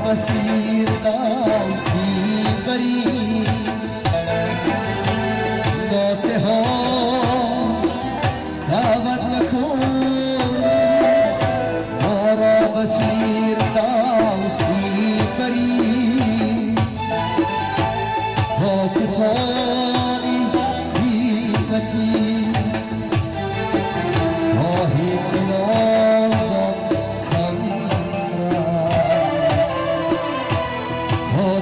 به فیردوسی برین ناسه‌ها دعوت مکن مارا به فیردوسی برین ستانی خیمتی صاحبدلان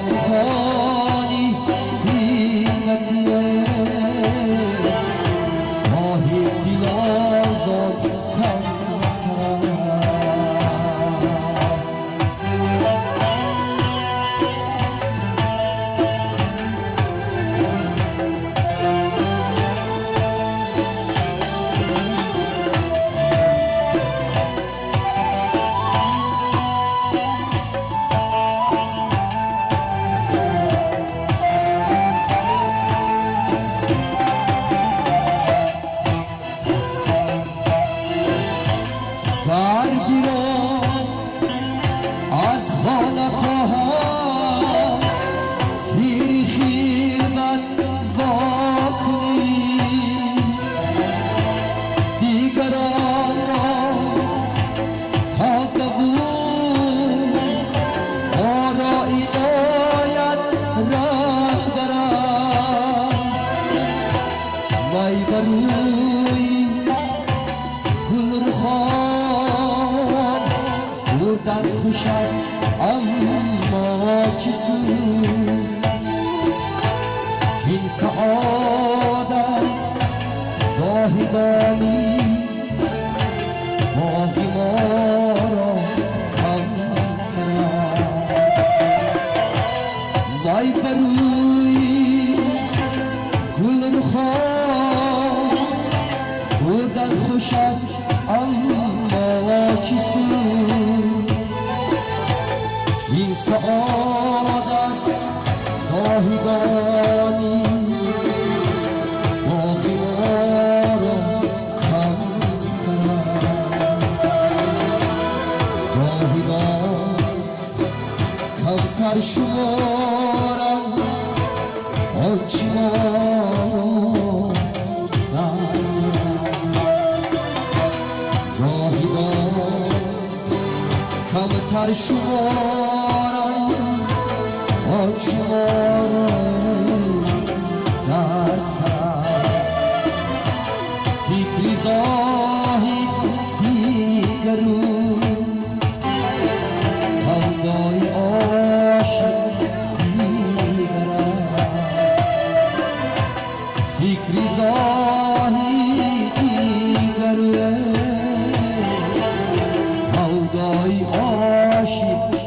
ستانی خیمتی صاحبدلان از خانقاهام پیر خیمت واکنی دیگران را کا‌بوو موро اینایت راه برم وای بروی گلرخان بردن خوش است اما چیسو این سعادت زاهدانی باقی ما را کم کرد وای بروی گلرخان بردن خوش است اما چیسو این سعادت زاهدانی باقی ما را کم کرد زاهدان کمتر شمارم آنچه ما را زاهدان کمتر شمارم آنچه ما در سر فکری زاهد دیگرو سودای اشک دیگر فکری زاهد دیگرو سودای اشک